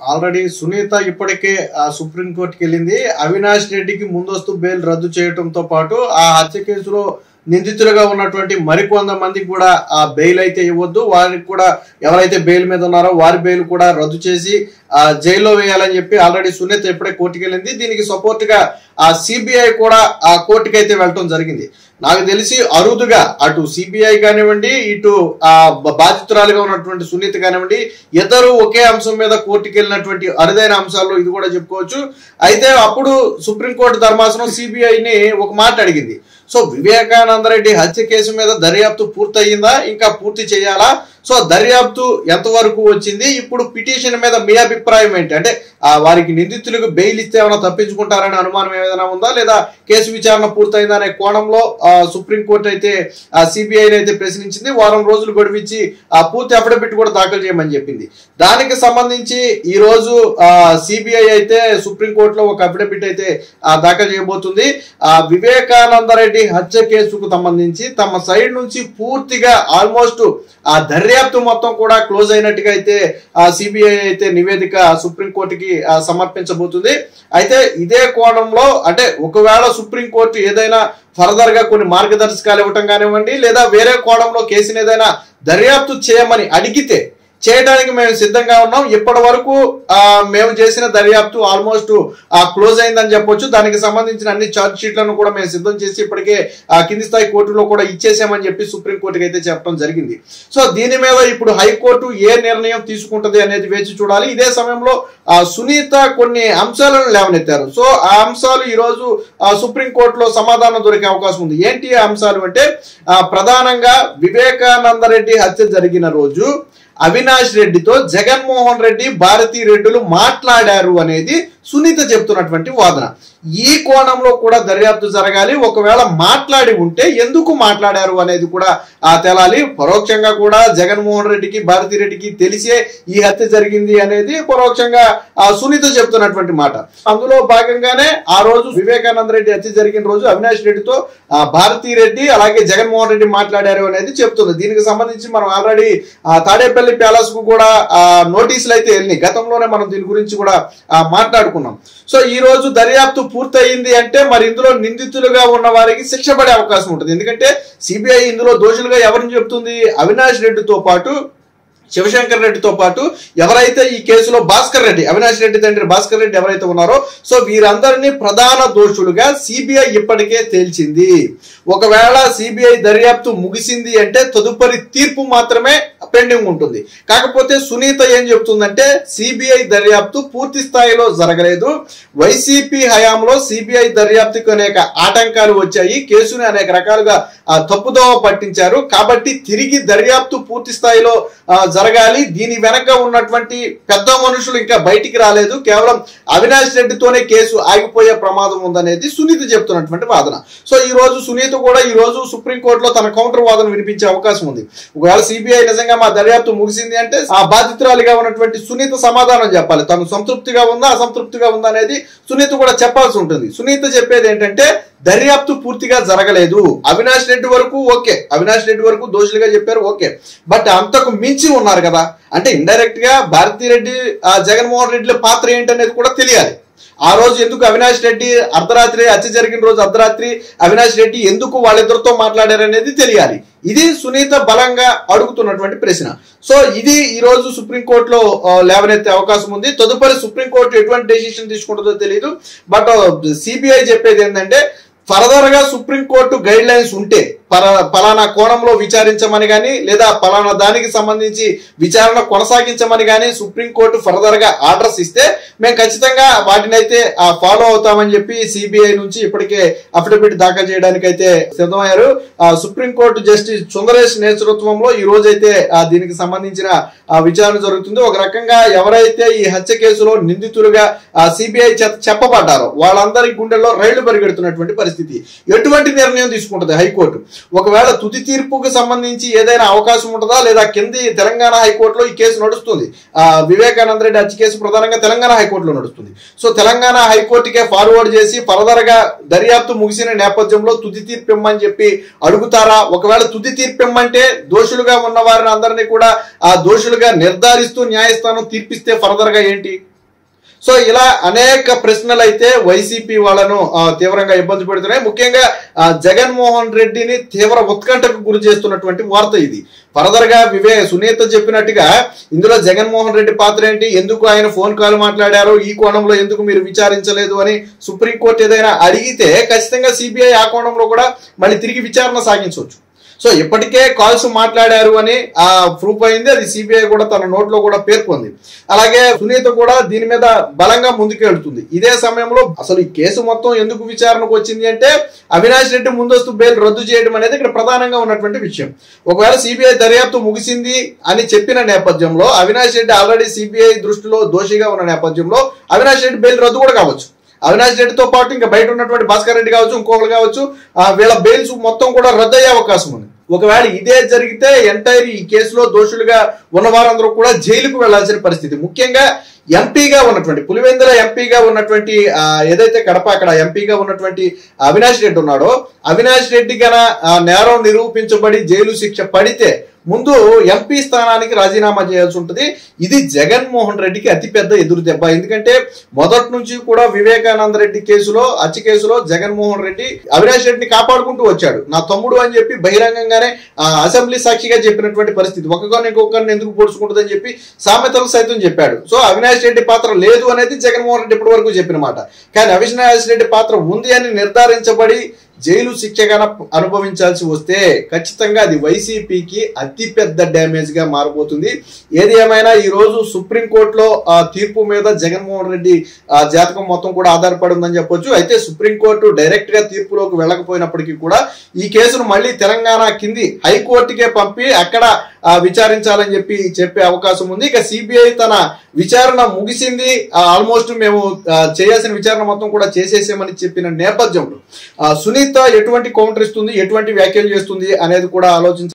Already Sunitha ఇప్పటికే సుప్రీంకోర్టుకి వెళ్ళింది. అవినాష్ రెడ్డికి ముందస్తు బెయిల్ రద్దు చేయడంతో పాటు ఆ హత్య కేసులో నిందితులుగా ఉన్నటువంటి మరికొంతమందికి కూడా ఆ బెయిల్ అయితే ఇవ్వద్దు, వారికి కూడా ఎవరైతే బెయిల్ మీద ఉన్నారో వారి బెయిల్ కూడా రద్దు చేసి జైల్లో వేయాలని చెప్పి ఆల్రెడీ సునీత ఇప్పుడే కోర్టుకి వెళ్ళింది. దీనికి సపోర్ట్ గా ఆ సిబిఐ కూడా ఆ కోర్టుకి అయితే వెళ్ళటం జరిగింది. నాకు తెలిసి అరుదుగా అటు సిబిఐ కానివ్వండి, ఇటు బాధితురాలుగా ఉన్నటువంటి సునీత కానివ్వండి, ఇద్దరు ఒకే అంశం మీద కోర్టుకి వెళ్ళినటువంటి అరుదైన అంశాల్లో ఇది కూడా చెప్పుకోవచ్చు. అయితే అప్పుడు సుప్రీంకోర్టు ధర్మాసనం సిబిఐని ఒక మాట అడిగింది. సో వివేకానంద రెడ్డి హత్య కేసు మీద దర్యాప్తు పూర్తయిందా, ఇంకా పూర్తి చేయాలా, సో దర్యాప్తు ఎంతవరకు వచ్చింది, ఇప్పుడు పిటిషన్ మీద మీ అభిప్రాయం ఏంటి, అంటే వారికి నిందితులకు బెయిల్ ఇస్తే ఏమైనా తప్పించుకుంటారనే అనుమానం ఏదైనా ఉందా, లేదా కేసు విచారణ పూర్తయిందా అనే కోణంలో సుప్రీంకోర్టు అయితే సిబిఐని అయితే ప్రశ్నించింది. వారం రోజులు గడువించి పూర్తి అఫిడవిట్ కూడా దాఖలు చేయమని చెప్పింది. దానికి సంబంధించి ఈ రోజు సిబిఐ అయితే సుప్రీంకోర్టులో ఒక అఫిడవిట్ అయితే దాఖలు చేయబోతుంది. వివేకానంద రెడ్డి హత్య కేసుకు సంబంధించి తమ సైడ్ నుంచి పూర్తిగా ఆల్మోస్ట్ ఆ దర్యాప్తు మొత్తం కూడా క్లోజ్ అయినట్టుగా అయితే సిబిఐ అయితే నివేదిక సుప్రీంకోర్టుకి సమర్పించబోతుంది. అయితే ఇదే కోణంలో అంటే ఒకవేళ సుప్రీంకోర్టు ఏదైనా ఫర్దర్ గా కొన్ని మార్గదర్శకాలు ఇవ్వటం కానివ్వండి, లేదా వేరే కోణంలో కేసుని ఏదైనా దర్యాప్తు చేయమని అడిగితే చేయడానికి మేము సిద్ధంగా ఉన్నాం. ఇప్పటి వరకు మేము చేసిన దర్యాప్తు ఆల్మోస్ట్ క్లోజ్ అయిందని చెప్పొచ్చు. దానికి సంబంధించిన అన్ని ఛార్జ్ షీట్లను కూడా మేము సిద్ధం చేసి ఇప్పటికే కింది స్థాయి కోర్టులో కూడా ఇచ్చేసామని చెప్పి సుప్రీంకోర్టుకి అయితే చెప్పడం జరిగింది. సో దీని మీద ఇప్పుడు హైకోర్టు ఏ నిర్ణయం తీసుకుంటది అనేది వేచి చూడాలి. ఇదే సమయంలో సునీత కొన్ని అంశాలను లేవనెత్తారు. సో ఆ అంశాలు ఈ రోజు సుప్రీంకోర్టులో సమాధానం దొరికే అవకాశం ఉంది. ఏంటి ఆ అంశాలు అంటే ప్రధానంగా వివేకానంద రెడ్డి హత్య జరిగిన రోజు అవినాష్ రెడ్డితో జగన్మోహన్ రెడ్డి, భారతీ రెడ్డిలు మాట్లాడారు అనేది సునీత చెప్తున్నటువంటి వాదన. ఈ కోణంలో కూడా దర్యాప్తు జరగాలి. ఒకవేళ మాట్లాడి ఉంటే ఎందుకు మాట్లాడారు అనేది కూడా తేలాలి. పరోక్షంగా కూడా జగన్మోహన్ రెడ్డికి, భారతీ రెడ్డికి తెలిసే ఈ హత్య జరిగింది అనేది పరోక్షంగా సునీత చెప్తున్నటువంటి మాట. అందులో భాగంగానే ఆ రోజు వివేకానంద రెడ్డి హత్య జరిగిన రోజు అవినాష్ రెడ్డితో భారతీ రెడ్డి అలాగే జగన్మోహన్ రెడ్డి మాట్లాడారు అనేది చెప్తుంది. దీనికి సంబంధించి మనం ఆల్రెడీ తాడేపల్లి ప్యాలెస్ కు కూడా నోటీసులు అయితే వెళ్ళినాయి. గతంలోనే మనం దీని గురించి కూడా మాట్లాడుకున్నాం. సో ఈ రోజు దర్యాప్తు పూర్తయింది అంటే మరి ఇందులో నిందితులుగా ఉన్న వారికి శిక్ష పడే అవకాశం ఉంటుంది. ఎందుకంటే సిబిఐ ఇందులో దోషులుగా ఎవరిని చెప్తుంది, అవినాష్ రెడ్డితో పాటు శివశంకర్ రెడ్డితో పాటు ఎవరైతే ఈ కేసులో భాస్కర్ రెడ్డి, అవినాష్ రెడ్డి తండ్రి భాస్కర్ రెడ్డి ఎవరైతే ఉన్నారో సో వీరందరినీ ప్రధాన దోషులుగా సిబిఐ ఇప్పటికే తేల్చింది. ఒకవేళ సిబిఐ దర్యాప్తు ముగిసింది అంటే తదుపరి తీర్పు మాత్రమే పెండింగ్ ఉంటుంది. కాకపోతే సునీత ఏం చెప్తుందంటే సిబిఐ దర్యాప్తు పూర్తి స్థాయిలో జరగలేదు, వైసీపీ హయాంలో సిబిఐ దర్యాప్తుకు అనేక ఆటంకాలు వచ్చాయి, కేసుని అనేక రకాలుగా తప్పుదోవ పట్టించారు, కాబట్టి తిరిగి దర్యాప్తు పూర్తి స్థాయిలో జరగాలి. దీని వెనక ఉన్నటువంటి పెద్ద మనుషులు ఇంకా బయటికి రాలేదు, కేవలం అవినాష్ రెడ్డితోనే కేసు ఆగిపోయే ప్రమాదం ఉందనేది సునీత చెప్తున్నటువంటి వాదన. సో ఈ రోజు సునీత కూడా ఈ రోజు సుప్రీంకోర్టులో తన కౌంటర్ వాదన వినిపించే అవకాశం ఉంది. ఒకవేళ సిబిఐ నిజంగా మా దర్యాప్తు ముగిసింది అంటే ఆ బాధితురాలిగా ఉన్నటువంటి సునీత సమాధానం చెప్పాలి. తను సంతృప్తిగా ఉందా అసంతృప్తిగా ఉందా అనేది సునీత కూడా చెప్పాల్సి ఉంటుంది. సునీత చెప్పేది ఏంటంటే దర్యాప్తు పూర్తిగా జరగలేదు, అవినాష్ రెడ్డి వరకు ఓకే, అవినాష్ రెడ్డి వరకు దోషులుగా చెప్పారు ఓకే, బట్ అంతకు మించి ఉన్నారు కదా, అంటే ఇండైరెక్ట్ గా భారతీ రెడ్డి, జగన్మోహన్ రెడ్డిల పాత్ర ఏంటనేది కూడా తెలియాలి. ఆ రోజు ఎందుకు అవినాష్ రెడ్డి అర్ధరాత్రి హత్య జరిగిన రోజు అర్ధరాత్రి అవినాష్ రెడ్డి ఎందుకు వాళ్ళిద్దరితో మాట్లాడారు అనేది తెలియాలి. ఇది సునీత బలంగా అడుగుతున్నటువంటి ప్రశ్న. సో ఇది ఈ రోజు సుప్రీంకోర్టులో లేవనెత్తే అవకాశం ఉంది. తదుపరి సుప్రీంకోర్టు ఎటువంటి డెసిషన్ తీసుకుంటుందో తెలియదు. బట్ సిబిఐ చెప్పేది ఏంటంటే ఫర్దర్ గా సుప్రీంకోర్టు గైడ్ లైన్స్ ఉంటే పలానా కోణంలో విచారించమని కానీ లేదా పలానా దానికి సంబంధించి విచారణ కొనసాగించమని కానీ సుప్రీంకోర్టు ఫర్దర్ గా ఆర్డర్స్ ఇస్తే మేము ఖచ్చితంగా వాటినైతే ఫాలో అవుతామని చెప్పి సిబిఐ నుంచి ఇప్పటికే అఫిడవిట్ దాఖలు చేయడానికి అయితే సిద్ధమయ్యారు. సుప్రీంకోర్టు జస్టిస్ సుందరేష్ నేతృత్వంలో ఈ రోజైతే దీనికి సంబంధించిన విచారణ జరుగుతుంది. ఒక రకంగా ఎవరైతే ఈ హత్య కేసులో నిందితులుగా సిబిఐ చెప్పబడ్డారో వాళ్ళందరి గుండెల్లో రైళ్లు పరిగెడుతున్నటువంటి పరిస్థితి. పరిస్థితి. ఎటువంటి నిర్ణయం తీసుకుంటుంది హైకోర్టు? ఒకవేళ తుది తీర్పుకు సంబంధించి ఏదైనా అవకాశం ఉంటుందా, లేదా కింది తెలంగాణ హైకోర్టులో ఈ కేసు నడుస్తుంది. వివేకానంద రెడ్డి హత్య కేసు ప్రధానంగా తెలంగాణ హైకోర్టులో నడుస్తుంది. సో తెలంగాణ హైకోర్టుకే ఫార్వర్డ్ చేసి ఫర్దర్ గా దర్యాప్తు ముగిసిన నేపథ్యంలో తుది తీర్పు ఇమ్మని చెప్పి అడుగుతారా? ఒకవేళ తుది తీర్పు ఇమ్మంటే దోషులుగా ఉన్న వారిని అందరినీ కూడా ఆ దోషులుగా నిర్ధారిస్తూ న్యాయస్థానం తీర్పిస్తే ఫర్దర్ గా ఏంటి? సో ఇలా అనేక ప్రశ్నలు అయితే వైసీపీ వాళ్ళను తీవ్రంగా ఇబ్బంది పెడుతున్నాయి. ముఖ్యంగా జగన్మోహన్ రెడ్డిని తీవ్ర ఉత్కంఠకు గురి చేస్తున్నటువంటి వార్త ఇది. ఫర్దర్ గా సునీత చెప్పినట్టుగా ఇందులో జగన్మోహన్ రెడ్డి పాత్ర ఏంటి, ఎందుకు ఆయన ఫోన్ కాల్ మాట్లాడారు, ఈ కోణంలో ఎందుకు మీరు విచారించలేదు అని సుప్రీంకోర్టు ఏదైనా అడిగితే ఖచ్చితంగా సిబిఐ ఆ కోణంలో కూడా మళ్ళీ తిరిగి విచారణ సాగించవచ్చు. సో ఇప్పటికే కాల్స్ మాట్లాడారు అని ప్రూఫ్ అయింది. అది సిబిఐ కూడా తన నోట్లో కూడా పేర్కొంది. అలాగే సునీత కూడా దీని మీద బలంగా ముందుకెళ్తుంది. ఇదే సమయంలో అసలు ఈ కేసు మొత్తం ఎందుకు విచారణకు వచ్చింది అంటే అవినాష్ రెడ్డి ముందస్తు బెయిల్ రద్దు చేయడం అనేది ఇక్కడ ప్రధానంగా ఉన్నటువంటి విషయం. ఒకవేళ సిబిఐ దర్యాప్తు ముగిసింది అని చెప్పిన నేపథ్యంలో అవినాష్ రెడ్డి ఆల్రెడీ సిబిఐ దృష్టిలో దోషిగా ఉన్న నేపథ్యంలో అవినాష్ రెడ్డి బెయిల్ రద్దు కూడా కావచ్చు. అవినాష్ రెడ్డితో పాటు ఇంకా బయట ఉన్నటువంటి భాస్కర్ రెడ్డి కావచ్చు, ఇంకొకరు కావచ్చు, వీళ్ళ బెయిల్స్ మొత్తం కూడా రద్దు అయ్యే అవకాశం ఉంది. ఒకవేళ ఇదే జరిగితే ఎంటైర్ ఈ కేసులో దోషులుగా ఉన్న వారందరూ కూడా జైలుకు వెళ్లాల్సిన పరిస్థితి. ముఖ్యంగా ఎంపీగా ఉన్నటువంటి పులివెందుల ఎంపీగా ఉన్నటువంటి ఏదైతే కడప అక్కడ ఎంపీగా ఉన్నటువంటి అవినాష్ రెడ్డి ఉన్నాడో, అవినాష్ రెడ్డి గన నేరం నిరూపించబడి జైలు శిక్ష పడితే ముందు ఎంపీ స్థానానికి రాజీనామా చేయాల్సి ఉంటుంది. ఇది జగన్మోహన్ రెడ్డికి అతిపెద్ద ఎదురు దెబ్బ. ఎందుకంటే మొదటి నుంచి కూడా వివేకానంద రెడ్డి కేసులో హత్య కేసులో జగన్మోహన్ రెడ్డి అవినాష్ రెడ్డిని కాపాడుకుంటూ వచ్చాడు. నా తమ్ముడు అని చెప్పి బహిరంగంగానే అసెంబ్లీ సాక్షిగా చెప్పినటువంటి పరిస్థితి. ఒకరిని ఇంకొకరిని ఎందుకు పొడుచుకుంటుందని చెప్పి సామెతలు సైతం చెప్పాడు. సో అవినాష్ రెడ్డి పాత్ర లేదు అనేది జగన్మోహన్ రెడ్డి ఇప్పటి వరకు చెప్పిన మాట. కానీ అవినాష్ రెడ్డి పాత్ర ఉంది అని నిర్ధారించబడి జైలు శిక్షగా అనుభవించాల్సి వస్తే ఖచ్చితంగా అది వైసీపీకి అతిపెద్ద డ్యామేజ్ గా మారబోతుంది. ఏది ఏమైనా ఈ రోజు సుప్రీంకోర్టులో తీర్పు మీద జగన్మోహన్ రెడ్డి జాతకం మొత్తం కూడా ఆధారపడి ఉందని చెప్పొచ్చు. అయితే సుప్రీంకోర్టు డైరెక్ట్ గా తీర్పులోకి వెళ్ళకపోయినప్పటికీ కూడా ఈ కేసును మళ్ళీ తెలంగాణ కింది హైకోర్టుకే పంపి అక్కడ విచారించాలని చెప్పే అవకాశం ఉంది. ఇక సిబిఐ తన విచారణ ముగిసింది, ఆల్మోస్ట్ మేము చేయాల్సిన విచారణ మొత్తం కూడా చేసేసామని చెప్పిన నేపథ్యంలో సునీత ఎటువంటి కౌంటర్ ఇస్తుంది, ఎటువంటి వ్యాఖ్యలు చేస్తుంది అనేది కూడా ఆలోచించాలి.